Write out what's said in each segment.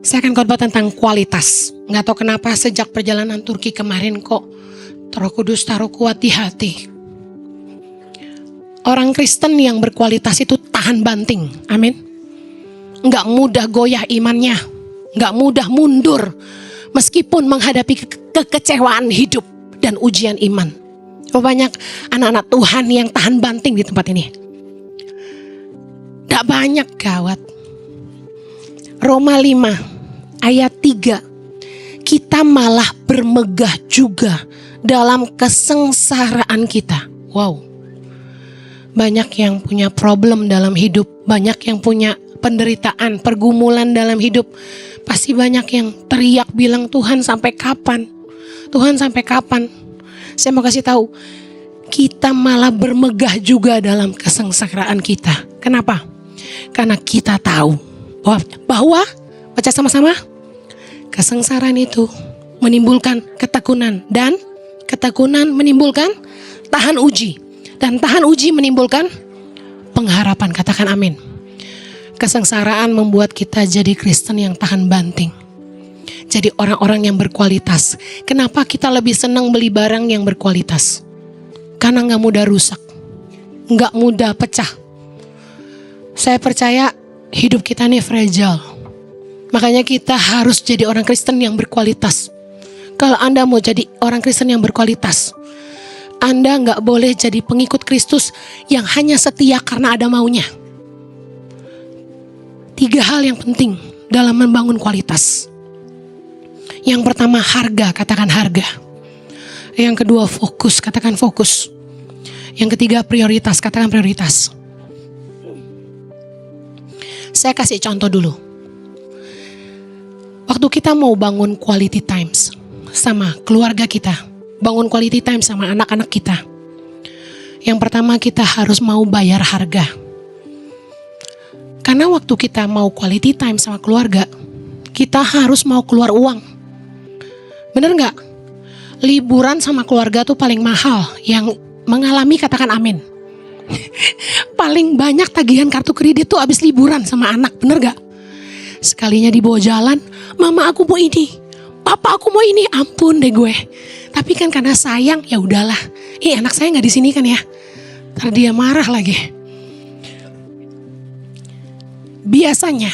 Saya akan khotbah tentang kualitas. Nggak tahu kenapa sejak perjalanan Turki kemarin kok Roh Kudus taruh kuat di hati. Orang Kristen yang berkualitas itu tahan banting. Amin. Nggak mudah goyah imannya. Nggak mudah mundur. Meskipun menghadapi kekecewaan hidup dan ujian iman. Banyak anak-anak Tuhan yang tahan banting di tempat ini. Nggak banyak, gawat. Roma 5 ayat 3. Kita malah bermegah juga dalam kesengsaraan kita. Wow. Banyak yang punya problem dalam hidup. Banyak yang punya penderitaan, pergumulan dalam hidup. Pasti banyak yang teriak bilang, Tuhan sampai kapan? Tuhan sampai kapan? Saya mau kasih tahu, kita malah bermegah juga dalam kesengsaraan kita. Kenapa? Karena kita tahu bahwa baca sama-sama, kesengsaraan itu menimbulkan ketekunan, dan ketekunan menimbulkan tahan uji, dan tahan uji menimbulkan pengharapan. Katakan amin. Kesengsaraan membuat kita jadi Kristen yang tahan banting, jadi orang-orang yang berkualitas. Kenapa kita lebih senang beli barang yang berkualitas? Karena gak mudah rusak, gak mudah pecah. Saya percaya hidup kita ini fragile. Makanya kita harus jadi orang Kristen yang berkualitas. Kalau Anda mau jadi orang Kristen yang berkualitas, Anda gak boleh jadi pengikut Kristus yang hanya setia karena ada maunya. 3 hal yang penting dalam membangun kualitas. Yang pertama harga, katakan harga. Yang kedua fokus, katakan fokus. Yang ketiga prioritas, katakan prioritas. Saya kasih contoh dulu. Waktu kita mau bangun quality times sama keluarga kita, bangun quality time sama anak-anak kita, yang pertama kita harus mau bayar harga. Karena waktu kita mau quality time sama keluarga, kita harus mau keluar uang. Bener gak? Liburan sama keluarga tuh paling mahal. Yang mengalami katakan amin. Paling banyak tagihan kartu kredit tuh abis liburan sama anak. Bener gak? Sekalinya dibawa jalan, mama aku mau ini, papa aku mau ini, ampun deh gue. Tapi kan karena sayang, ya udahlah. Anak saya nggak di sini kan ya. Ntar dia marah lagi. Biasanya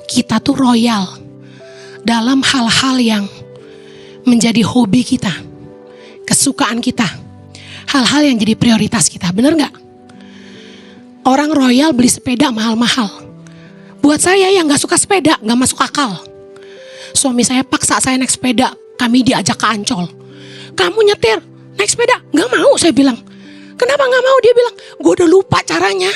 kita tuh royal dalam hal-hal yang menjadi hobi kita, kesukaan kita, hal-hal yang jadi prioritas kita. Bener gak? Orang royal beli sepeda mahal-mahal. Buat saya yang gak suka sepeda, gak masuk akal. Suami saya paksa saya naik sepeda, kami diajak ke Ancol. Kamu nyetir, naik sepeda? Gak mau, saya bilang. Kenapa gak mau? Dia bilang, gue udah lupa caranya.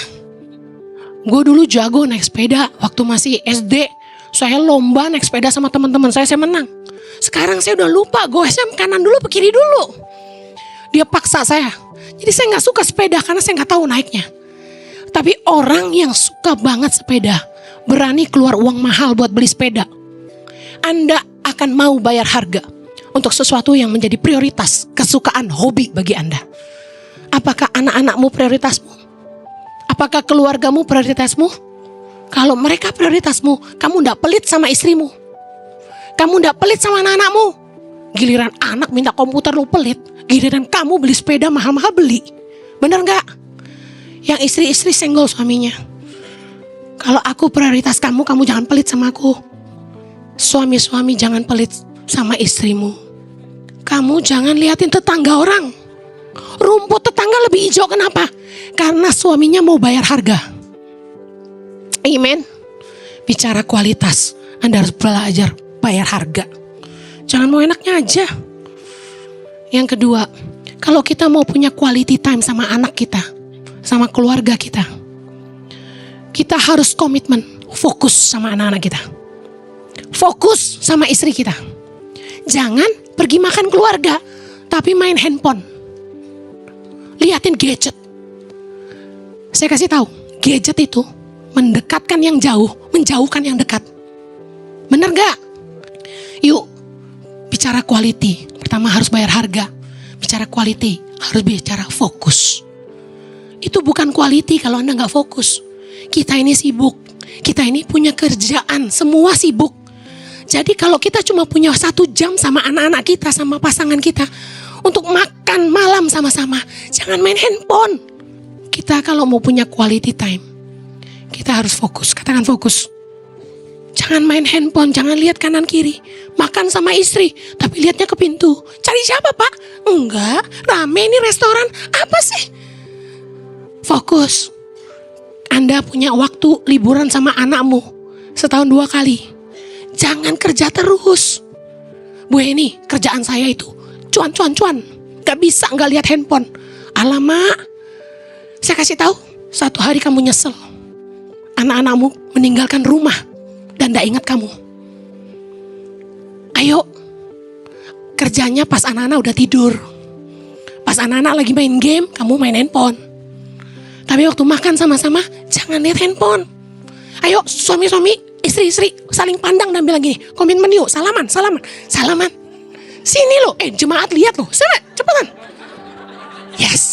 Gue dulu jago naik sepeda waktu masih SD. Saya lomba naik sepeda sama teman-teman saya menang. Sekarang saya udah lupa, goesnya kanan dulu ke kiri dulu. Dia paksa saya. Jadi saya gak suka sepeda karena saya gak tahu naiknya. Tapi orang yang suka banget sepeda, berani keluar uang mahal buat beli sepeda. Anda akan mau bayar harga untuk sesuatu yang menjadi prioritas, kesukaan, hobi bagi Anda. Apakah anak-anakmu prioritasmu? Apakah keluargamu prioritasmu? Kalau mereka prioritasmu, kamu gak pelit sama istrimu. Kamu gak pelit sama anak-anakmu. Giliran anak minta komputer lu pelit. Giliran kamu beli sepeda mahal-mahal beli. Bener gak? Yang istri-istri senggol suaminya. Kalau aku prioritas kamu, kamu jangan pelit sama aku. Suami-suami jangan pelit sama istrimu. Kamu jangan liatin tetangga orang. Rumput tetangga lebih hijau, kenapa? Karena suaminya mau bayar harga. Amen. Bicara kualitas, Anda harus belajar bayar harga. Jangan mau enaknya aja. Yang kedua, kalau kita mau punya quality time sama anak kita, sama keluarga kita, kita harus komitmen, fokus sama anak-anak kita. Fokus sama istri kita. Jangan pergi makan keluarga, tapi main handphone. Liatin gadget. Saya kasih tahu, gadget itu mendekatkan yang jauh, menjauhkan yang dekat. Bener gak? Yuk, bicara quality. Pertama harus bayar harga. Bicara quality, harus bicara fokus. Itu bukan quality kalau Anda gak fokus. Kita ini sibuk. Kita ini punya kerjaan, semua sibuk. Jadi kalau kita cuma punya 1 jam sama anak-anak kita, sama pasangan kita, untuk makan malam sama-sama, jangan main handphone. Kita kalau mau punya quality time, kita harus fokus. Katakan fokus. Jangan main handphone, jangan lihat kanan kiri. Makan sama istri, tapi lihatnya ke pintu. Cari siapa, Pak? Enggak, rame ini restoran. Apa sih? Fokus. Anda punya waktu liburan sama anakmu setahun 2 kali. Jangan kerja terus. Bu Eni, kerjaan saya itu cuan. Gak bisa gak lihat handphone. Alamak, saya kasih tahu, satu hari kamu nyesel. Anak-anakmu meninggalkan rumah dan gak ingat kamu. Ayo, kerjanya pas anak-anak udah tidur. Pas anak-anak lagi main game, kamu main handphone. Tapi waktu makan sama-sama, jangan lihat handphone. Ayo suami-suami, istri-istri saling pandang dan bilang gini, komitmen yuk, salaman. Sini loh, jemaat lihat loh, sana, cepetan. Yes.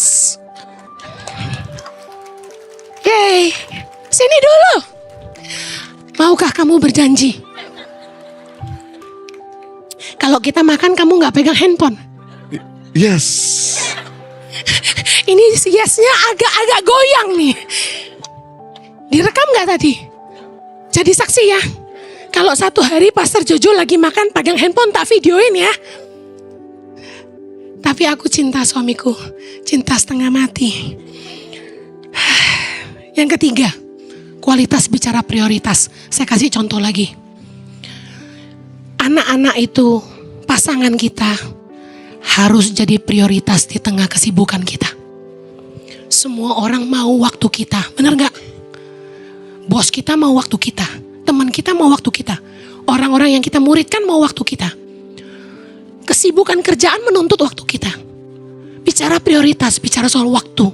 Yeay, sini dulu. Maukah kamu berjanji? Kalau kita makan kamu gak pegang handphone? Yes. Ini yesnya agak-agak goyang nih. Direkam gak tadi? Jadi saksi ya. Kalau satu hari Pastor Jojo lagi makan pegang handphone, tak videoin ya. Tapi aku cinta suamiku, cinta setengah mati. Yang ketiga, kualitas bicara prioritas. Saya kasih contoh lagi. Anak-anak itu, pasangan kita harus jadi prioritas di tengah kesibukan kita. Semua orang mau waktu kita, benar gak? Bos kita mau waktu kita, teman kita mau waktu kita, orang-orang yang kita muridkan mau waktu kita. Kesibukan kerjaan menuntut waktu kita. Bicara prioritas, bicara soal waktu.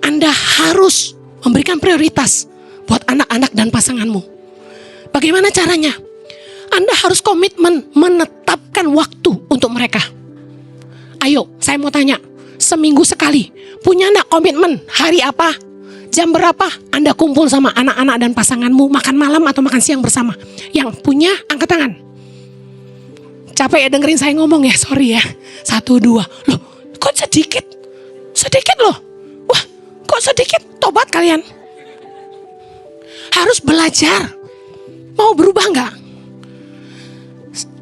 Anda harus memberikan prioritas buat anak-anak dan pasanganmu. Bagaimana caranya? Anda harus komitmen menetapkan waktu untuk mereka. Ayo, saya mau tanya, seminggu sekali, punya enggak komitmen hari apa, jam berapa Anda kumpul sama anak-anak dan pasanganmu makan malam atau makan siang bersama? Yang punya, angkat tangan. Capek ya dengerin saya ngomong ya, sorry ya. 1, 2, loh kok sedikit? Sedikit loh. Wah, kok sedikit? Tobat kalian. Harus belajar. Mau berubah enggak?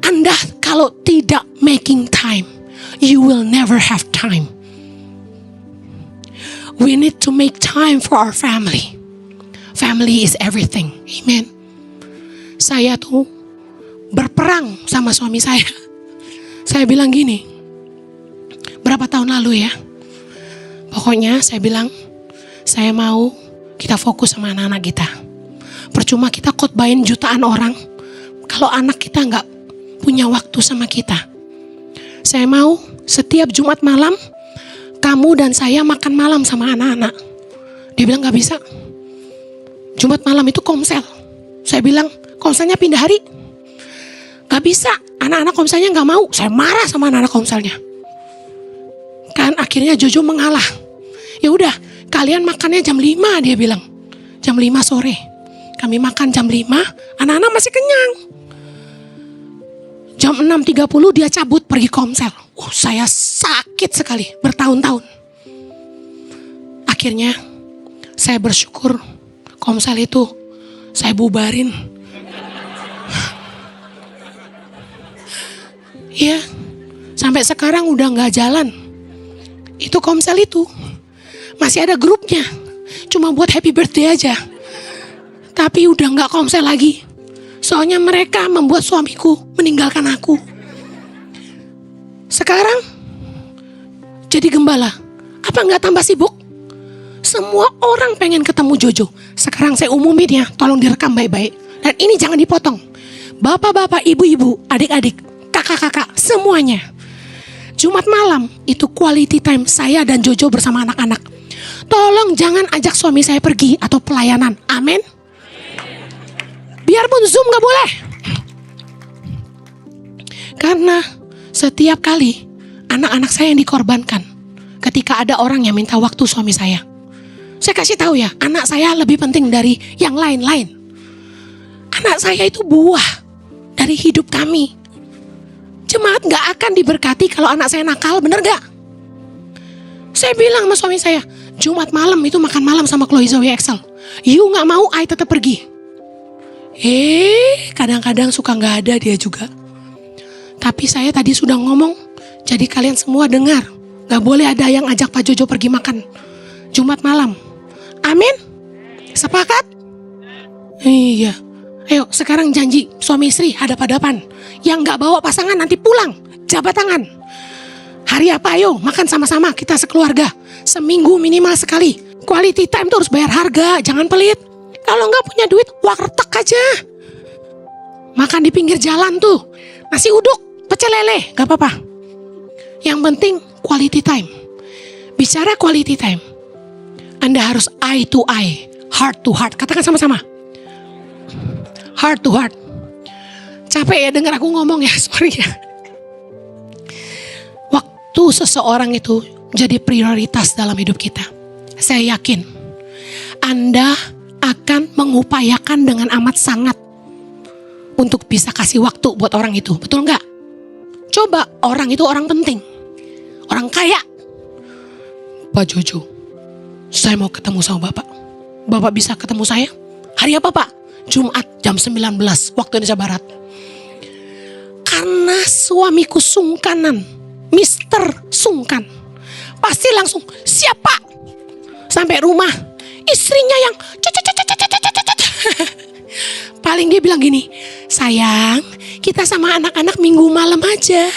Anda kalau tidak making time, you will never have time. We need to make time for our family. Family is everything. Amen. Saya tuh berperang sama suami saya. Saya bilang gini, berapa tahun lalu ya, pokoknya saya bilang, saya mau kita fokus sama anak-anak kita. Percuma kita khotbahin jutaan orang kalau anak kita gak punya waktu sama kita. Saya mau setiap Jumat malam kamu dan saya makan malam sama anak-anak. Dia bilang gak bisa. Jumat malam itu komsel. Saya bilang komselnya pindah hari. Gak bisa, anak-anak komselnya gak mau. Saya marah sama anak-anak komselnya. Kan akhirnya Jojo mengalah. Ya udah, kalian makannya jam 5 dia bilang. Jam 5 sore. Kami makan jam 5, anak-anak masih kenyang. Jam 6.30 dia cabut pergi komsel. Saya sakit sekali bertahun-tahun. Akhirnya saya bersyukur komsel itu saya bubarin. Iya, sampai sekarang udah gak jalan. Itu komsel itu masih ada grupnya, cuma buat happy birthday aja. Tapi udah gak komsel lagi. Soalnya mereka membuat suamiku meninggalkan aku. Sekarang jadi gembala. Apa gak tambah sibuk? Semua orang pengen ketemu Jojo. Sekarang saya umumin ya, tolong direkam baik-baik. Dan ini jangan dipotong. Bapak-bapak, ibu-ibu, adik-adik, kakak-kakak, semuanya. Jumat malam itu quality time saya dan Jojo bersama anak-anak. Tolong jangan ajak suami saya pergi atau pelayanan. Amin. Biarpun Zoom gak boleh. Karena setiap kali anak-anak saya yang dikorbankan ketika ada orang yang minta waktu suami saya. Saya kasih tahu ya, anak saya lebih penting dari yang lain-lain. Anak saya itu buah dari dari hidup kami. Jemaat gak akan diberkati kalau anak saya nakal, bener gak? Saya bilang sama suami saya, Jumat malam itu makan malam sama Chloe Zoe Excel. You gak mau, I tetap pergi. Kadang-kadang suka gak ada dia juga. Tapi saya tadi sudah ngomong, jadi kalian semua dengar. Gak boleh ada yang ajak Pak Jojo pergi makan Jumat malam. Amin? Sepakat? Iya. Ayo sekarang janji suami istri hadap-hadapan. Yang gak bawa pasangan nanti pulang, jabat tangan. Hari apa ayo makan sama-sama kita sekeluarga. Seminggu minimal sekali. Quality time tuh harus bayar harga, jangan pelit. Kalau gak punya duit, warteg aja. Makan di pinggir jalan tuh. Nasi uduk, pecel lele, gak apa-apa. Yang penting quality time. Bicara quality time, Anda harus eye to eye, heart to heart. Katakan sama-sama. Heart to heart. Capek ya dengar aku ngomong ya, sorry ya. Waktu seseorang itu jadi prioritas dalam hidup kita, saya yakin Anda akan mengupayakan dengan amat sangat untuk bisa kasih waktu buat orang itu. Betul nggak? Coba orang itu orang penting, orang kaya. Pak Jojo, saya mau ketemu sama Bapak. Bapak bisa ketemu saya? Hari apa Pak? Jumat jam 19 waktu Indonesia Barat. Karena suamiku sungkanan, Mister Sungkan, pasti langsung siapa? Sampai rumah istrinya yang paling dia bilang gini, sayang kita sama anak-anak minggu malam aja.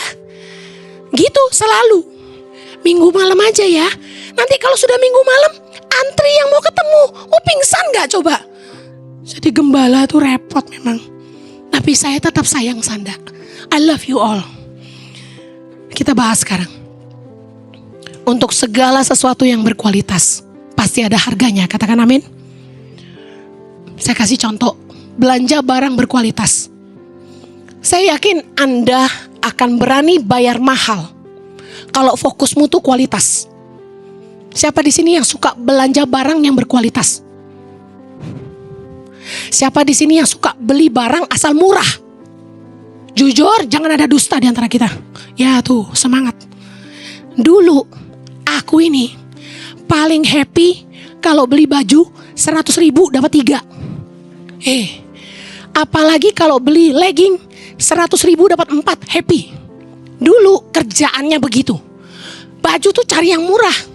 Gitu selalu, minggu malam aja ya. Nanti kalau sudah minggu malam antri yang mau ketemu, mau pingsan gak coba? Jadi gembala tuh repot memang. Tapi saya tetap sayang Sanda. I love you all. Kita bahas sekarang. Untuk segala sesuatu yang berkualitas, pasti ada harganya. Katakan amin. Saya kasih contoh. Belanja barang berkualitas. Saya yakin Anda akan berani bayar mahal kalau fokusmu tuh kualitas. Siapa di sini yang suka belanja barang yang berkualitas? Siapa di sini yang suka beli barang asal murah? Jujur, jangan ada dusta di antara kita. Ya tuh, semangat. Dulu, aku ini paling happy kalau beli baju 100.000 dapat 3. Apalagi kalau beli legging 100.000 dapat 4, happy. Dulu kerjaannya begitu. Baju tuh cari yang murah.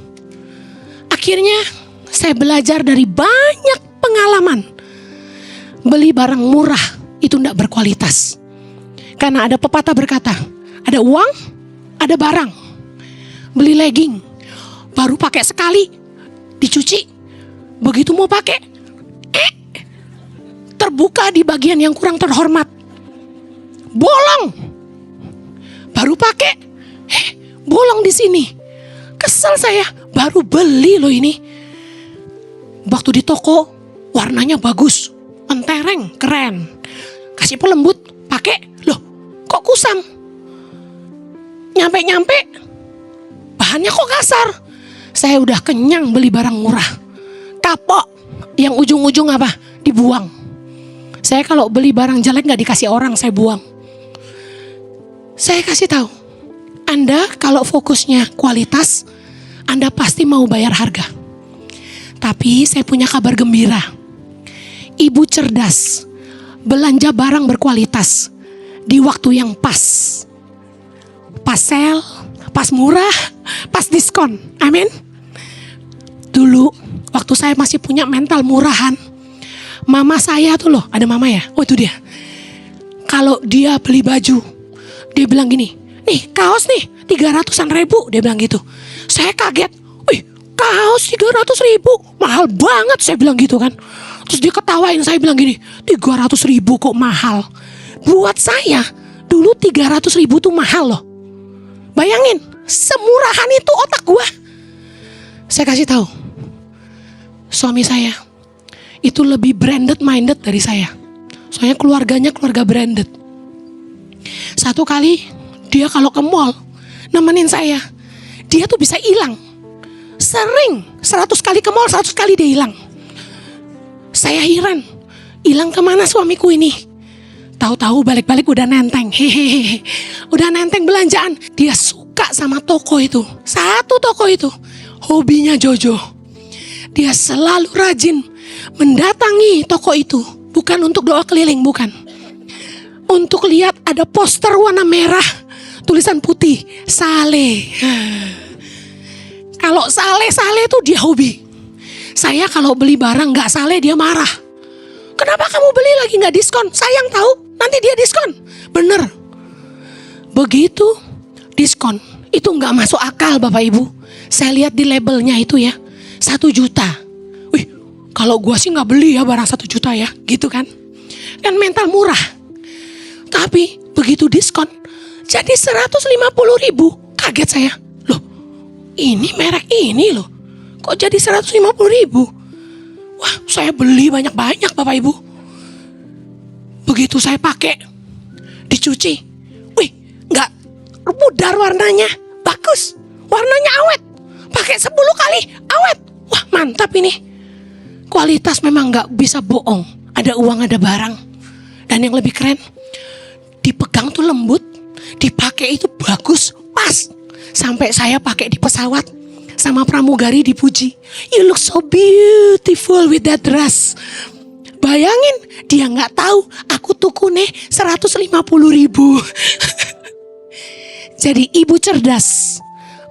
Akhirnya saya belajar dari banyak pengalaman. Beli barang murah itu tidak berkualitas. Karena ada pepatah berkata, ada uang, ada barang. Beli legging, baru pakai sekali, dicuci. Begitu mau pakai, terbuka di bagian yang kurang terhormat. Bolong. Baru pakai, bolong di sini. Kesel saya, baru beli loh ini. Waktu di toko, warnanya bagus, mentereng, keren. Kasih pelembut, pakai, loh kok kusam. Nyampe-nyampe, bahannya kok kasar. Saya udah kenyang beli barang murah. Kapok, yang ujung-ujung apa? Dibuang. Saya kalau beli barang jelek gak dikasih orang, saya buang. Saya kasih tahu, Anda kalau fokusnya kualitas, Anda pasti mau bayar harga. Tapi saya punya kabar gembira. Ibu cerdas, belanja barang berkualitas di waktu yang pas. Pas sale, pas murah, pas diskon. Amin. Dulu, waktu saya masih punya mental murahan, mama saya tuh loh, ada mama ya? Oh itu dia. Kalau dia beli baju, dia bilang gini, nih kaos nih 300.000, dia bilang gitu. Saya kaget, wih kaos 300.000, mahal banget, saya bilang gitu kan. Terus dia ketawain, saya bilang gini, 300.000 kok mahal. Buat saya, dulu 300.000 tuh mahal loh. Bayangin, semurahan itu otak gua. Saya kasih tahu, suami saya itu lebih branded minded dari saya. Soalnya keluarganya keluarga branded. Satu kali dia kalau ke mall nemenin saya, dia tuh bisa hilang. Sering 100 kali ke mall, 100 kali dia hilang. Saya heran, hilang kemana suamiku ini? Tahu-tahu balik-balik udah nenteng. Hehehe. Udah nenteng belanjaan. Dia suka sama toko itu. Satu toko itu. Hobinya Jojo. Dia selalu rajin mendatangi toko itu. Bukan untuk doa keliling, bukan. Untuk lihat ada poster warna merah. Tulisan putih. Saleh. Kalau Saleh itu dia hobi. Saya kalau beli barang gak Saleh dia marah. Kenapa kamu beli lagi gak diskon? Sayang tahu. Nanti dia diskon. Bener. Begitu diskon. Itu gak masuk akal Bapak Ibu. Saya lihat di labelnya itu ya. 1 juta. Wih, kalau gua sih gak beli ya barang 1 juta ya. Gitu kan. Kan mental murah. Tapi begitu diskon. Jadi 150.000. Kaget saya. Loh, ini merek ini loh. Kok jadi 150.000? Wah, saya beli banyak-banyak Bapak Ibu. Begitu saya pakai, dicuci, wih, nggak pudar warnanya, bagus, warnanya awet, pakai 10 kali awet, wah mantap ini. Kualitas memang nggak bisa bohong, ada uang ada barang, dan yang lebih keren, dipegang tuh lembut, dipakai itu bagus, pas, sampai saya pakai di pesawat, sama pramugari dipuji, you look so beautiful with that dress. Bayangin, dia gak tahu aku tuku nih 150.000. Jadi ibu cerdas,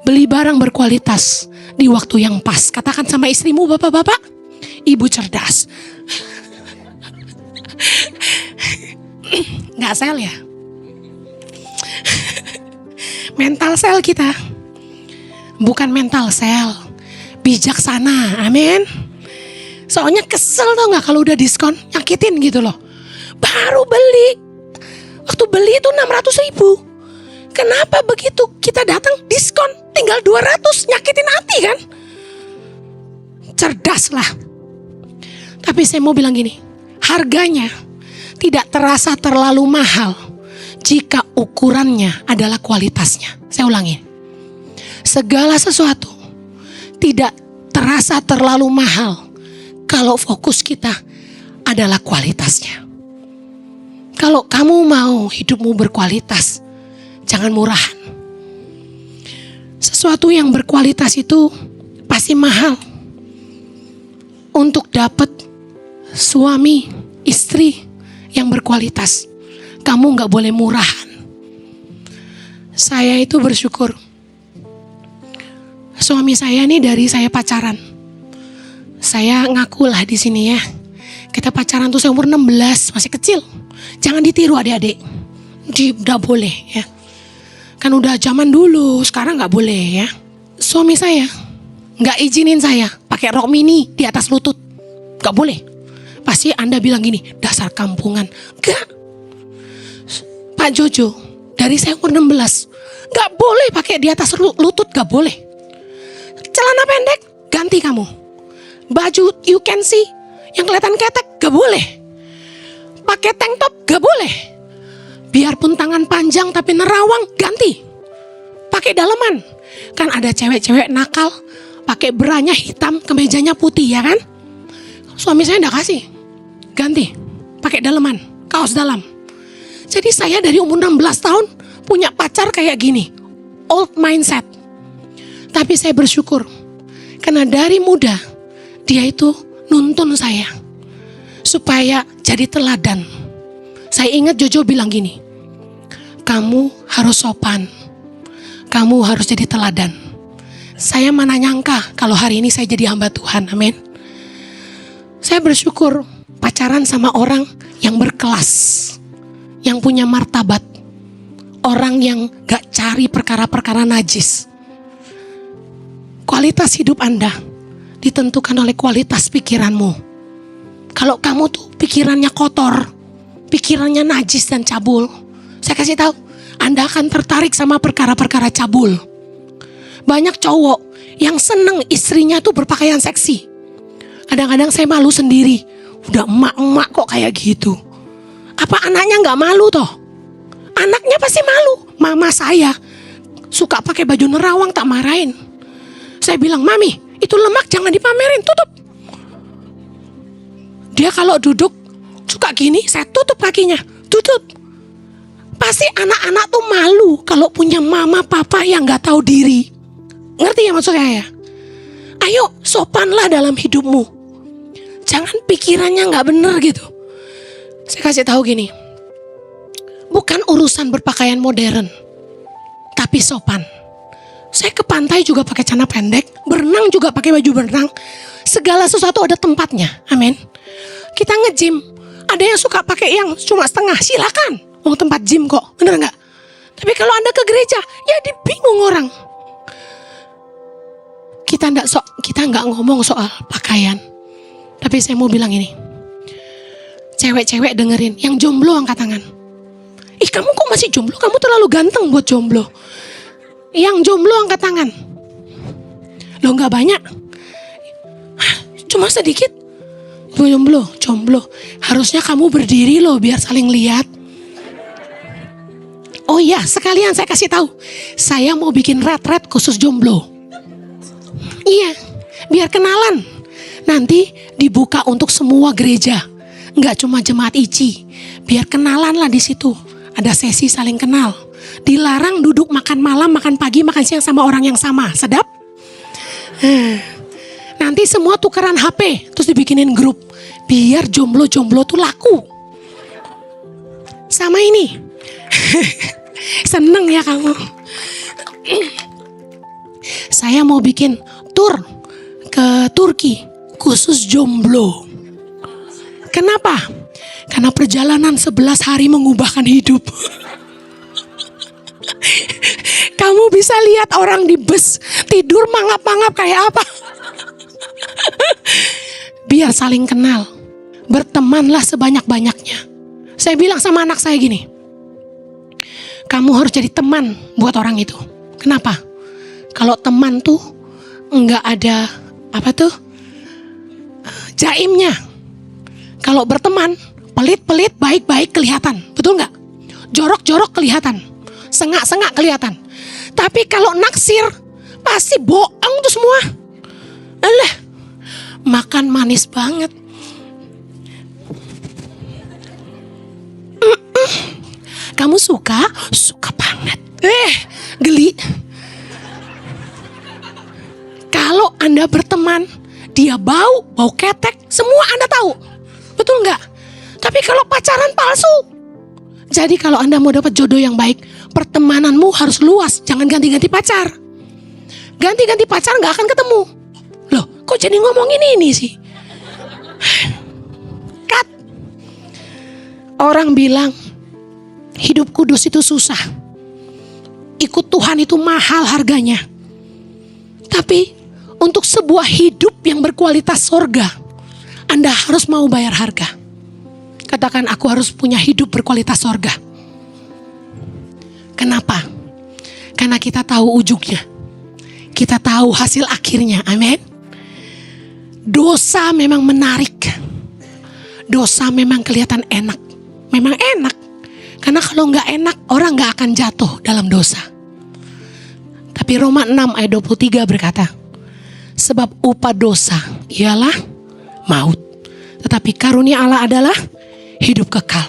beli barang berkualitas di waktu yang pas. Katakan sama istrimu, bapak-bapak, ibu cerdas. Gak sel ya? Mental sel kita. Bukan mental sel, bijaksana, amin. Soalnya kesel tau gak kalau udah diskon, nyakitin gitu loh. Baru beli, waktu beli itu 600.000. Kenapa begitu kita datang diskon, tinggal 200, nyakitin hati kan? Cerdas lah. Tapi saya mau bilang gini, harganya tidak terasa terlalu mahal jika ukurannya adalah kualitasnya. Saya ulangi, segala sesuatu tidak terasa terlalu mahal kalau fokus kita adalah kualitasnya. Kalau kamu mau hidupmu berkualitas, jangan murahan. Sesuatu yang berkualitas itu pasti mahal. Untuk dapat suami, istri yang berkualitas, kamu gak boleh murahan. Saya itu bersyukur. Suami saya nih dari saya pacaran. Saya ngakulah di sini ya. Kita pacaran tuh saya umur 16, masih kecil. Jangan ditiru adik-adik. Udah boleh ya. Kan udah zaman dulu, sekarang gak boleh ya. Suami saya gak izinin saya pakai rok mini di atas lutut. Gak boleh. Pasti Anda bilang gini, dasar kampungan. Gak. Pak Jojo, dari saya umur 16, gak boleh pakai di atas lutut, gak boleh. Celana pendek, ganti kamu. Baju you can see yang kelihatan ketek gak boleh. Pakai tank top gak boleh. Biarpun tangan panjang tapi nerawang, ganti. Pakai daleman. Kan ada cewek-cewek nakal pakai beranya hitam, kemejanya putih ya kan. Suami saya gak kasih. Ganti. Pakai daleman, kaos dalam. Jadi saya dari umur 16 tahun punya pacar kayak gini. Old mindset. Tapi saya bersyukur karena dari muda dia itu nuntun saya supaya jadi teladan. Saya ingat Jojo bilang gini, kamu harus sopan, kamu harus jadi teladan. Saya mana nyangka kalau hari ini saya jadi hamba Tuhan, amin. Saya bersyukur pacaran sama orang yang berkelas, yang punya martabat, orang yang gak cari perkara-perkara najis. Kualitas hidup Anda ditentukan oleh kualitas pikiranmu. Kalau kamu tuh pikirannya kotor, pikirannya najis dan cabul, saya kasih tahu, Anda akan tertarik sama perkara-perkara cabul. Banyak cowok yang seneng istrinya tuh berpakaian seksi. Kadang-kadang saya malu sendiri, udah emak-emak kok kayak gitu. Apa anaknya gak malu toh? Anaknya pasti malu. Mama saya suka pakai baju nerawang, tak marahin. Saya bilang, Mami, itu lemak jangan dipamerin, tutup. Dia kalau duduk suka gini, saya tutup kakinya. Tutup. Pasti anak-anak tuh malu kalau punya mama papa yang gak tahu diri. Ngerti ya maksud saya ya? Ayo sopanlah dalam hidupmu. Jangan pikirannya gak bener gitu. Saya kasih tahu gini. Bukan urusan berpakaian modern, tapi sopan. Saya ke pantai juga pakai celana pendek, berenang juga pakai baju berenang. Segala sesuatu ada tempatnya. Amin. Kita nge-gym, ada yang suka pakai yang cuma setengah, silakan. Mau tempat gym kok, bener nggak? Tapi kalau Anda ke gereja, ya dibingung orang. Kita nggak ngomong soal pakaian, tapi saya mau bilang ini. Cewek-cewek dengerin, yang jomblo angkat tangan. Ih, kamu kok masih jomblo? Kamu terlalu ganteng buat jomblo. Yang jomblo angkat tangan. Loh, nggak banyak. Cuma sedikit. Jomblo. Harusnya kamu berdiri loh biar saling lihat. Oh iya, sekalian saya kasih tahu. Saya mau bikin retret khusus jomblo. Iya, biar kenalan. Nanti dibuka untuk semua gereja. Nggak cuma jemaat ICI. Biar kenalan lah di situ. Ada sesi saling kenal. Dilarang duduk makan malam, makan pagi, makan siang sama orang yang sama. Sedap? Nanti semua tukeran HP, terus dibikinin grup. Biar jomblo-jomblo tuh laku. Sama ini. Seneng ya kamu. Saya mau bikin tur ke Turki khusus jomblo. Kenapa? Karena perjalanan 11 hari mengubahkan hidup. Kamu bisa lihat orang di bus tidur mangap-mangap kayak apa. Biar saling kenal. Bertemanlah sebanyak-banyaknya. Saya bilang sama anak saya gini. Kamu harus jadi teman buat orang itu. Kenapa? Kalau teman tuh enggak ada jaimnya. Kalau berteman, pelit-pelit, baik-baik kelihatan. Betul nggak? Jorok-jorok kelihatan. Sengak-sengak kelihatan. Tapi kalau naksir, pasti bohong tuh semua. Alah, makan manis banget. Kamu suka? Suka banget. Geli. Kalau Anda berteman, dia bau ketek, semua Anda tahu. Betul nggak? Tapi kalau pacaran palsu. Jadi kalau Anda mau dapat jodoh yang baik, pertemananmu harus luas. Jangan ganti-ganti pacar. Ganti-ganti pacar nggak akan ketemu. Loh, kok jadi ngomongin ini sih? Cut. Orang bilang hidup kudus itu susah. Ikut Tuhan itu mahal harganya. Tapi untuk sebuah hidup yang berkualitas sorga, Anda harus mau bayar harga. Katakan, aku harus punya hidup berkualitas sorga. Kenapa? Karena kita tahu ujungnya. Kita tahu hasil akhirnya. Amin. Dosa memang menarik. Dosa memang kelihatan enak. Memang enak. Karena kalau gak enak, orang gak akan jatuh dalam dosa. Tapi Roma 6 ayat 23 berkata, sebab upah dosa ialah maut. Tetapi karunia Allah adalah hidup kekal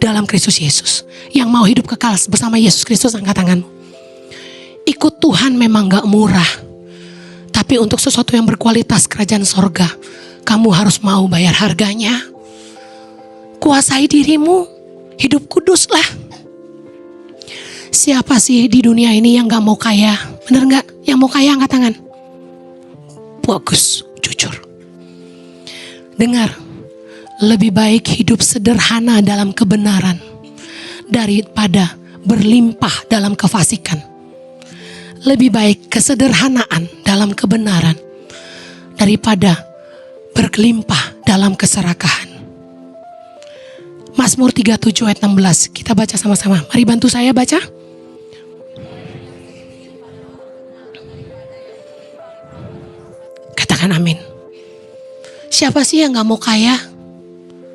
dalam Kristus Yesus. Yang mau hidup kekal bersama Yesus Kristus, angkat tanganmu. Ikut Tuhan memang gak murah. Tapi untuk sesuatu yang berkualitas kerajaan sorga, kamu harus mau bayar harganya. Kuasai dirimu, hidup kuduslah. Siapa sih di dunia ini yang gak mau kaya? Bener gak? Yang mau kaya angkat tangan. Bagus, jujur. Dengar, lebih baik hidup sederhana dalam kebenaran daripada berlimpah dalam kefasikan. Lebih baik kesederhanaan dalam kebenaran daripada berlimpah dalam keserakahan. Mazmur 37 ayat 16. Kita baca sama-sama. Mari bantu saya baca. Katakan amin. Siapa sih yang gak mau kaya?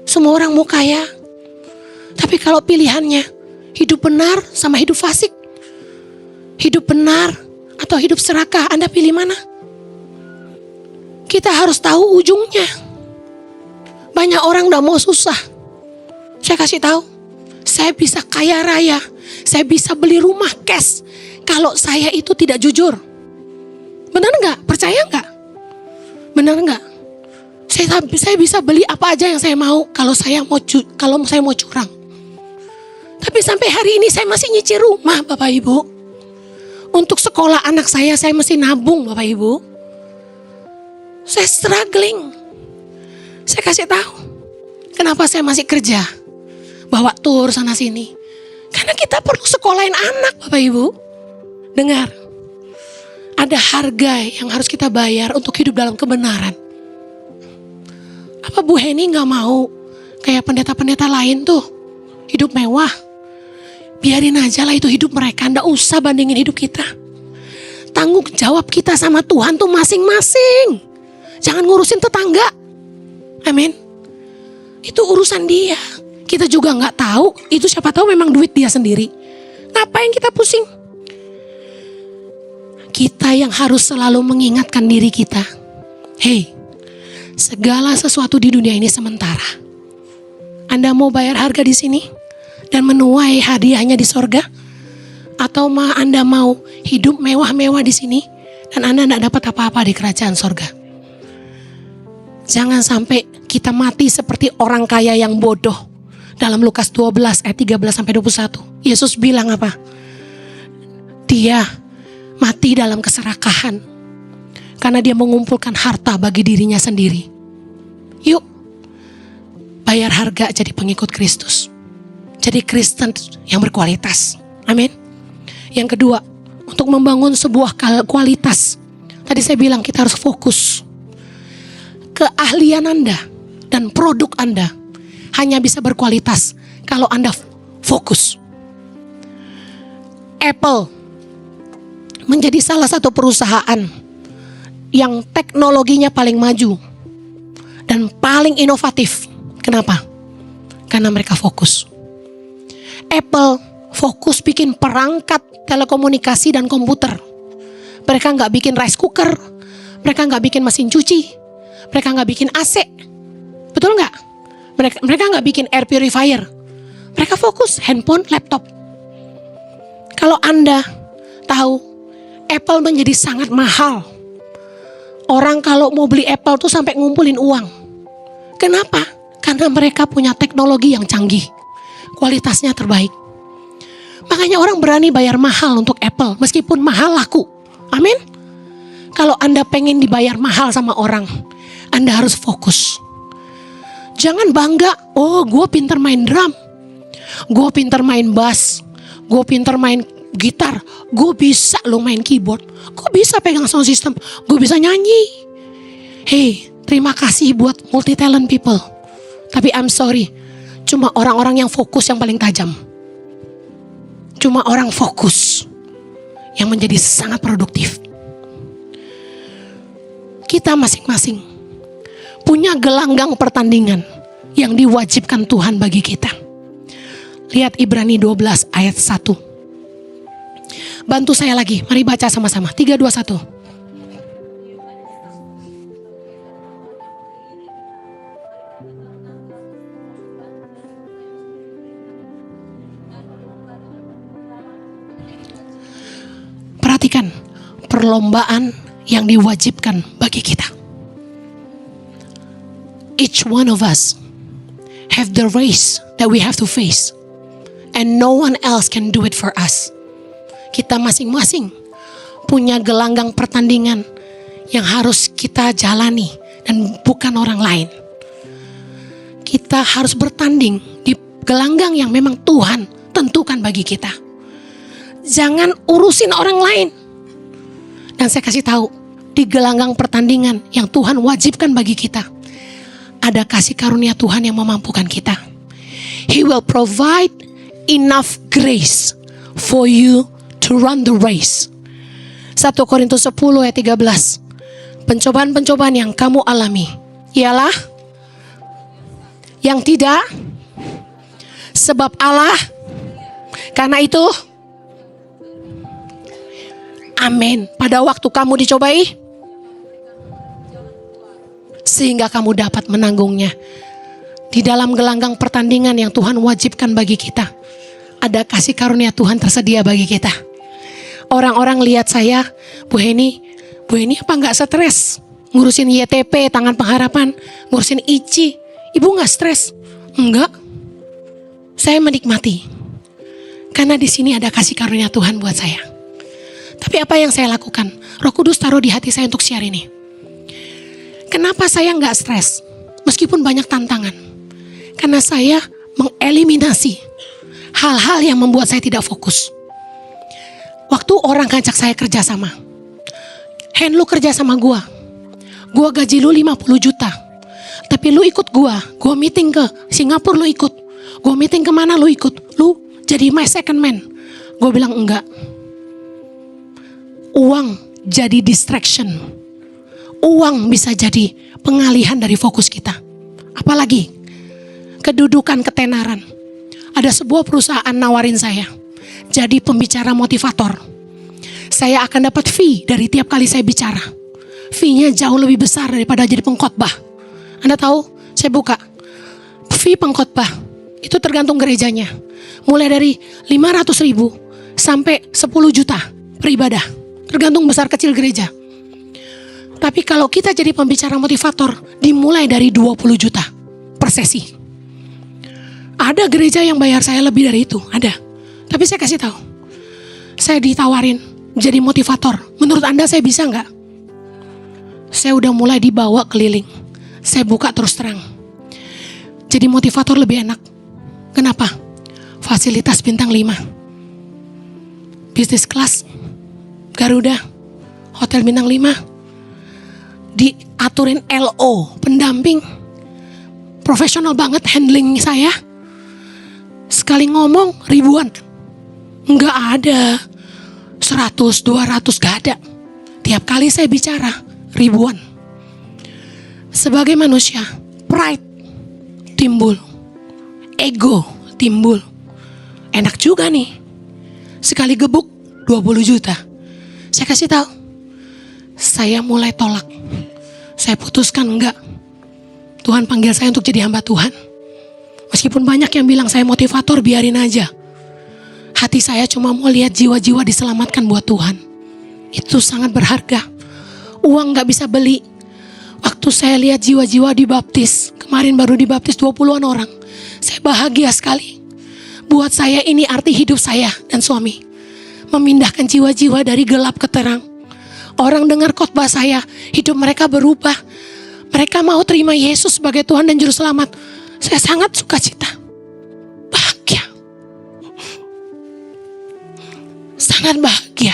Semua orang mau kaya. Tapi kalau pilihannya hidup benar sama hidup fasik, hidup benar atau hidup serakah, Anda pilih mana? Kita harus tahu ujungnya. Banyak orang gak mau susah. Saya kasih tahu, Saya bisa kaya raya, saya bisa beli rumah cash kalau saya itu tidak jujur. Benar nggak? Percaya nggak? Benar nggak? Saya bisa beli apa aja yang saya mau kalau saya mau curang. Tapi sampai hari ini saya masih nyicil rumah, Bapak Ibu. Untuk sekolah anak saya mesti nabung, Bapak Ibu. Saya struggling. Saya kasih tahu, kenapa saya masih kerja, bawa tur sana sini. Karena kita perlu sekolahin anak, Bapak Ibu. Dengar, ada harga yang harus kita bayar untuk hidup dalam kebenaran. Apa Bu Heni gak mau kayak pendeta-pendeta lain tuh hidup mewah? Biarin aja lah itu hidup mereka, nggak usah bandingin hidup kita. Tanggung jawab kita sama Tuhan tuh masing-masing. Jangan ngurusin tetangga. Amin. Itu urusan dia. Kita juga nggak tahu. Itu siapa tahu memang duit dia sendiri. Ngapain kita pusing? Kita yang harus selalu mengingatkan diri kita. Hei, segala sesuatu di dunia ini sementara. Anda mau bayar harga di sini dan menuai hadiahnya di sorga? Atau Anda mau hidup mewah-mewah di sini dan Anda tidak dapat apa-apa di kerajaan sorga? Jangan sampai kita mati seperti orang kaya yang bodoh. Dalam Lukas 12 ayat 13-21. Yesus bilang apa? Dia mati dalam keserakahan karena dia mengumpulkan harta bagi dirinya sendiri. Yuk, bayar harga jadi pengikut Kristus. Jadi Kristen yang berkualitas. Amin. Yang kedua, untuk membangun sebuah kualitas. Tadi saya bilang kita harus fokus. Keahlian Anda dan produk Anda hanya bisa berkualitas kalau Anda fokus. Apple menjadi salah satu perusahaan yang teknologinya paling maju dan paling inovatif. Kenapa? Karena mereka fokus. Apple fokus bikin perangkat telekomunikasi dan komputer. Mereka nggak bikin rice cooker, mereka nggak bikin mesin cuci, mereka nggak bikin AC, betul nggak? Mereka nggak bikin air purifier. Mereka fokus handphone, laptop. Kalau Anda tahu, Apple menjadi sangat mahal. Orang kalau mau beli Apple tuh sampai ngumpulin uang. Kenapa? Karena mereka punya teknologi yang canggih. Kualitasnya terbaik. Makanya orang berani bayar mahal untuk Apple. Meskipun mahal laku. Amin. Kalau Anda pengen dibayar mahal sama orang, Anda harus fokus. Jangan bangga. Oh, gue pinter main drum. Gue pinter main bass. Gue pinter main gitar. Gue bisa lo main keyboard. Gue bisa pegang sound system. Gue bisa nyanyi. Hey, terima kasih buat multi talent people. Tapi I'm sorry, cuma orang-orang yang fokus yang paling tajam. Cuma orang fokus yang menjadi sangat produktif. Kita masing-masing punya gelanggang pertandingan yang diwajibkan Tuhan bagi kita. Lihat Ibrani 12 ayat 1. Bantu saya lagi, mari baca sama-sama. 3, 2, 1. Perhatikan perlombaan yang diwajibkan bagi kita. Each one of us have the race that we have to face, and no one else can do it for us. Kita masing-masing punya gelanggang pertandingan yang harus kita jalani dan bukan orang lain. Kita harus bertanding di gelanggang yang memang Tuhan tentukan bagi kita. Jangan urusin orang lain. Dan saya kasih tahu, di gelanggang pertandingan yang Tuhan wajibkan bagi kita, ada kasih karunia Tuhan yang memampukan kita. He will provide enough grace for you to run the race. 1 Korintus 10 ayat 13. Pencobaan-pencobaan yang kamu alami ialah yang tidak sebab Allah. Karena itu, amin. Pada waktu kamu dicobai, sehingga kamu dapat menanggungnya. Di dalam gelanggang pertandingan yang Tuhan wajibkan bagi kita, ada kasih karunia Tuhan tersedia bagi kita. Orang-orang lihat saya, Bu Heni apa nggak stres? Ngurusin YTP, Tangan Pengharapan, ngurusin ICI. Ibu nggak stres? Enggak. Saya menikmati. Karena di sini ada kasih karunia Tuhan buat saya. Tapi apa yang saya lakukan? Roh Kudus taruh di hati saya untuk share ini. Kenapa saya nggak stres? Meskipun banyak tantangan. Karena saya mengeliminasi hal-hal yang membuat saya tidak fokus. Waktu orang ngajak saya kerja sama. Hen, lu kerja sama gua gaji lu 50 juta. Tapi lu ikut gua meeting ke Singapura lu ikut. Gua meeting kemana lu ikut. Lu jadi my second man. Gua bilang enggak. Uang jadi distraction. Uang bisa jadi pengalihan dari fokus kita. Apalagi kedudukan ketenaran. Ada sebuah perusahaan nawarin saya jadi pembicara motivator. Saya akan dapat fee dari tiap kali saya bicara. Fee-nya jauh lebih besar daripada jadi pengkhotbah. Anda tahu, saya buka fee pengkhotbah itu tergantung gerejanya. Mulai dari 500.000 sampai 10 juta per ibadah. Tergantung besar kecil gereja. Tapi kalau kita jadi pembicara motivator, dimulai dari 20 juta per sesi. Ada gereja yang bayar saya lebih dari itu, ada. Tapi saya kasih tahu, saya ditawarin jadi motivator. Menurut Anda saya bisa nggak? Saya udah mulai dibawa keliling. Saya buka terus terang. Jadi motivator lebih enak. Kenapa? Fasilitas bintang 5. Business class, Garuda, hotel bintang 5. Diaturin LO, pendamping. Profesional banget handling saya. Sekali ngomong ribuan. Nggak ada 100, 200, gak ada. Tiap kali saya bicara ribuan. Sebagai manusia, pride timbul, ego timbul. Enak juga nih. Sekali gebuk 20 juta. Saya kasih tahu. Saya mulai tolak. Saya putuskan enggak. Tuhan panggil saya untuk jadi hamba Tuhan. Meskipun banyak yang bilang saya motivator, biarin aja. Hati saya cuma mau lihat jiwa-jiwa diselamatkan buat Tuhan. Itu sangat berharga. Uang gak bisa beli. Waktu saya lihat jiwa-jiwa dibaptis, kemarin baru dibaptis 20-an orang. Saya bahagia sekali. Buat saya ini arti hidup saya dan suami. Memindahkan jiwa-jiwa dari gelap ke terang. Orang dengar khotbah saya, hidup mereka berubah. Mereka mau terima Yesus sebagai Tuhan dan Juru Selamat. Saya sangat sukacita. Bahagia. Sangat bahagia.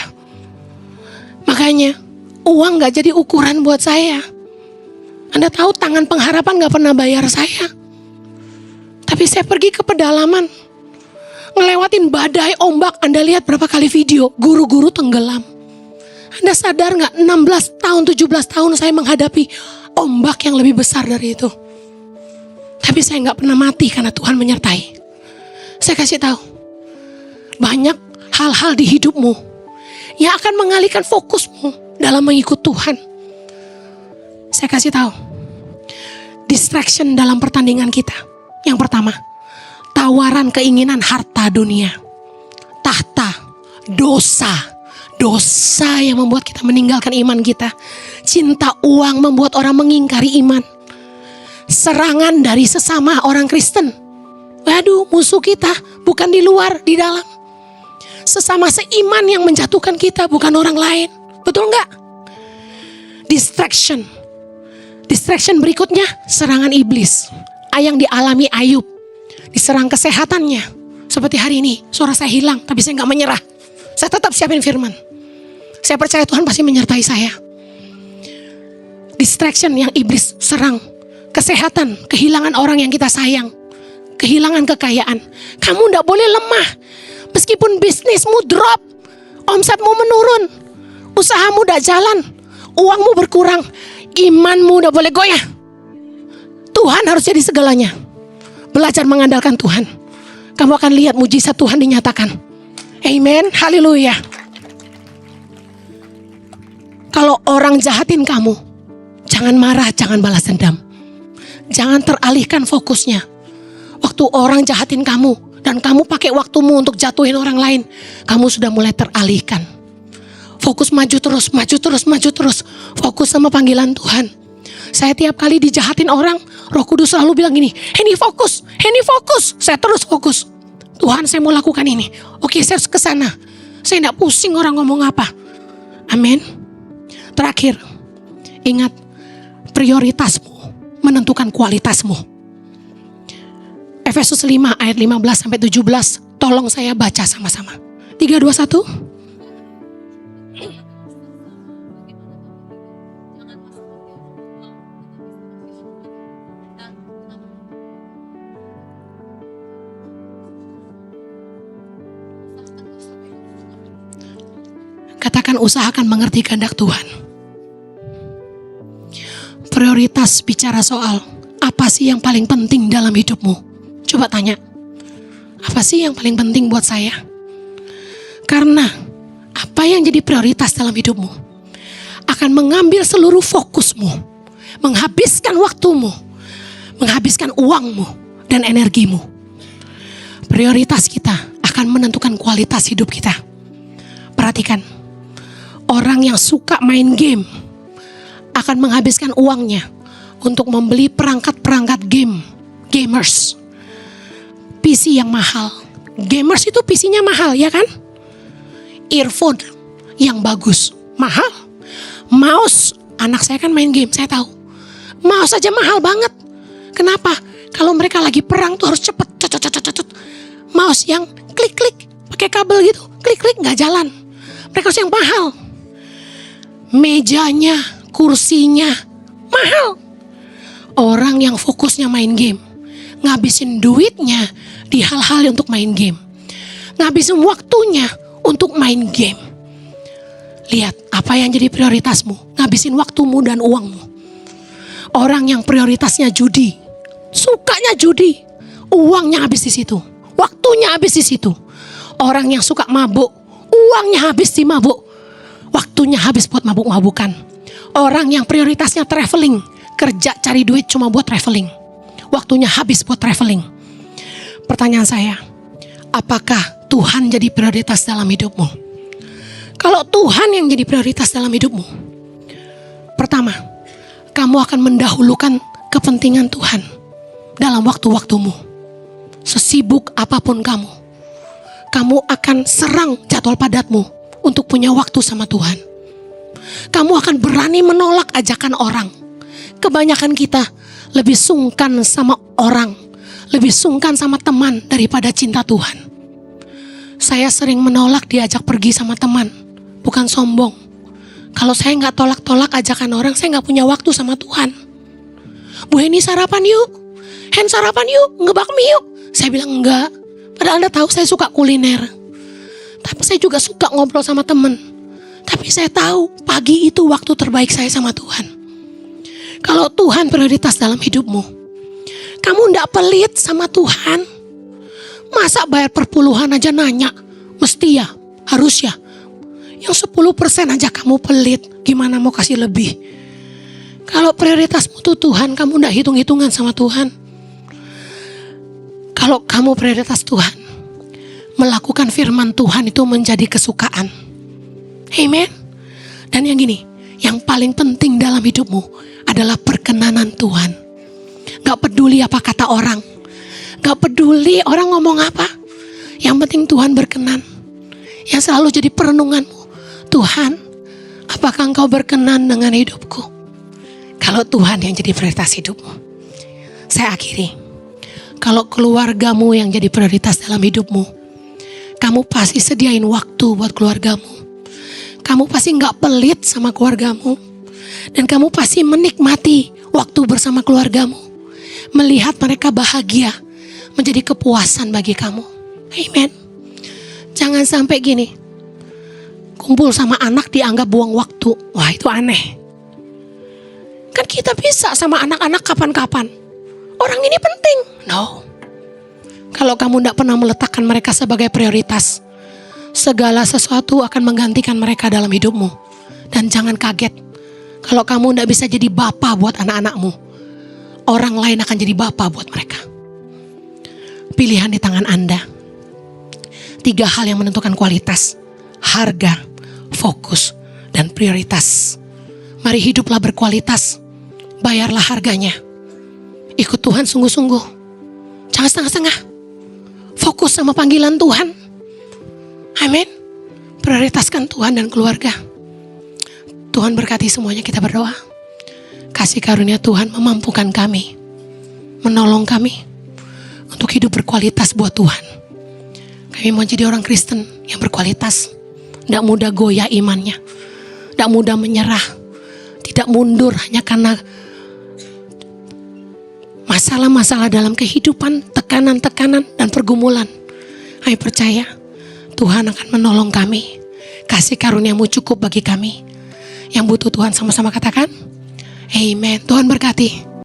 Makanya uang gak jadi ukuran buat saya. Anda tahu Tangan Pengharapan gak pernah bayar saya. Tapi saya pergi ke pedalaman. Ngelewatin badai, ombak. Anda lihat berapa kali video guru-guru tenggelam. Anda sadar gak 16 tahun, 17 tahun saya menghadapi ombak yang lebih besar dari itu. Tapi saya gak pernah mati karena Tuhan menyertai. Saya kasih tahu. Banyak hal-hal di hidupmu yang akan mengalihkan fokusmu dalam mengikut Tuhan. Saya kasih tahu. Distraction dalam pertandingan kita. Yang pertama, tawaran keinginan harta dunia. Tahta, dosa. Dosa yang membuat kita meninggalkan iman kita. Cinta uang membuat orang mengingkari iman. Serangan dari sesama orang Kristen. Waduh, musuh kita bukan di luar, di dalam. Sesama seiman yang menjatuhkan kita, bukan orang lain. Betul nggak? Distraction. Distraction berikutnya, serangan iblis. Yang dialami Ayub. Diserang kesehatannya. Seperti hari ini, suara saya hilang, tapi saya nggak menyerah. Saya tetap siapin firman. Saya percaya Tuhan pasti menyertai saya. Distraction yang iblis serang. Kesehatan, kehilangan orang yang kita sayang. Kehilangan kekayaan. Kamu gak boleh lemah. Meskipun bisnismu drop, omsetmu menurun, usahamu gak jalan, uangmu berkurang, imanmu gak boleh goyah. Tuhan harus jadi segalanya. Belajar mengandalkan Tuhan. Kamu akan lihat mujizat Tuhan dinyatakan. Amen, haleluya. Kalau orang jahatin kamu, jangan marah, jangan balas dendam. Jangan teralihkan fokusnya. Waktu orang jahatin kamu, dan kamu pakai waktumu untuk jatuhin orang lain, kamu sudah mulai teralihkan. Fokus maju terus, maju terus, maju terus. Fokus sama panggilan Tuhan. Saya tiap kali dijahatin orang, Roh Kudus selalu bilang gini, Henny fokus, Henny fokus. Saya terus fokus. Tuhan, saya mau lakukan ini. Oke, saya harus ke sana. Saya tidak pusing orang ngomong apa. Amin. Terakhir, ingat, prioritasmu menentukan kualitasmu. Efesus 5 ayat 15-17. Tolong saya baca sama-sama. 3, 2, 1. Katakan, usahakan mengerti kehendak Tuhan. Prioritas bicara soal apa sih yang paling penting dalam hidupmu? Coba tanya, apa sih yang paling penting buat saya? Karena apa yang jadi prioritas dalam hidupmu akan mengambil seluruh fokusmu, menghabiskan waktumu, menghabiskan uangmu dan energimu. Prioritas kita akan menentukan kualitas hidup kita. Perhatikan, orang yang suka main game akan menghabiskan uangnya untuk membeli perangkat-perangkat game, gamers. PC yang mahal. Gamers itu PC-nya mahal, ya kan? Earphone yang bagus, mahal. Mouse, anak saya kan main game, saya tahu. Mouse aja mahal banget. Kenapa? Kalau mereka lagi perang tuh harus cepet. Mouse yang klik-klik, pakai kabel gitu. Klik-klik, gak jalan. Mereka harus yang mahal. Mejanya, kursinya, mahal. Orang yang fokusnya main game, ngabisin duitnya di hal-hal untuk main game, ngabisin waktunya untuk main game. Lihat apa yang jadi prioritasmu, ngabisin waktumu dan uangmu. Orang yang prioritasnya judi, sukanya judi, uangnya habis di situ, waktunya habis di situ. Orang yang suka mabuk, uangnya habis di mabuk, waktunya habis buat mabuk-mabukan. Orang yang prioritasnya traveling, kerja cari duit cuma buat traveling, waktunya habis buat traveling. Pertanyaan saya, apakah Tuhan jadi prioritas dalam hidupmu? Kalau Tuhan yang jadi prioritas dalam hidupmu, pertama, kamu akan mendahulukan kepentingan Tuhan dalam waktu-waktumu. Sesibuk apapun kamu, kamu akan serang jadwal padatmu untuk punya waktu sama Tuhan. Kamu akan berani menolak ajakan orang. Kebanyakan kita lebih sungkan sama orang, lebih sungkan sama teman daripada cinta Tuhan. Saya sering menolak diajak pergi sama teman, bukan sombong. Kalau saya nggak tolak-tolak ajakan orang, saya nggak punya waktu sama Tuhan. Bu Henny sarapan yuk, Hen sarapan yuk, ngebakmi yuk. Saya bilang enggak, padahal Anda tahu saya suka kuliner. Tapi saya juga suka ngobrol sama teman. Tapi saya tahu pagi itu waktu terbaik saya sama Tuhan. Kalau Tuhan prioritas dalam hidupmu, kamu ndak pelit sama Tuhan. Masa bayar perpuluhan aja nanya, mesti ya, harus ya. Yang 10% aja kamu pelit, gimana mau kasih lebih? Kalau prioritasmu tuh Tuhan, kamu ndak hitung-hitungan sama Tuhan. Kalau kamu prioritas Tuhan, melakukan firman Tuhan itu menjadi kesukaan. Amen. Dan yang gini, yang paling penting dalam hidupmu adalah perkenanan Tuhan. Gak peduli apa kata orang, gak peduli orang ngomong apa, yang penting Tuhan berkenan. Yang selalu jadi perenunganmu, Tuhan, apakah Engkau berkenan dengan hidupku? Kalau Tuhan yang jadi prioritas hidupmu. Saya akhiri, kalau keluargamu yang jadi prioritas dalam hidupmu, kamu pasti sediain waktu buat keluargamu. Kamu pasti gak pelit sama keluargamu. Dan kamu pasti menikmati waktu bersama keluargamu. Melihat mereka bahagia menjadi kepuasan bagi kamu. Amen. Jangan sampai gini, kumpul sama anak dianggap buang waktu. Wah, itu aneh. Kan kita bisa sama anak-anak kapan-kapan. Orang ini penting. No. Kalau kamu tidak pernah meletakkan mereka sebagai prioritas, segala sesuatu akan menggantikan mereka dalam hidupmu. Dan jangan kaget kalau kamu tidak bisa jadi bapa buat anak-anakmu, orang lain akan jadi bapa buat mereka. Pilihan di tangan Anda. 3 hal yang menentukan kualitas: harga, fokus, dan prioritas. Mari hiduplah berkualitas, bayarlah harganya. Ikut Tuhan sungguh-sungguh, jangan setengah-setengah. Fokus sama panggilan Tuhan. Amin. Prioritaskan Tuhan dan keluarga. Tuhan berkati semuanya, kita berdoa. Kasih karunia Tuhan memampukan kami, menolong kami untuk hidup berkualitas buat Tuhan. Kami mau jadi orang Kristen yang berkualitas, tidak mudah goyah imannya, tidak mudah menyerah, tidak mundur hanya karena masalah-masalah dalam kehidupan, tekanan-tekanan dan pergumulan. Kami percaya Tuhan akan menolong kami. Kasih karunia-Mu cukup bagi kami. Yang butuh Tuhan sama-sama katakan, Amen. Tuhan berkati.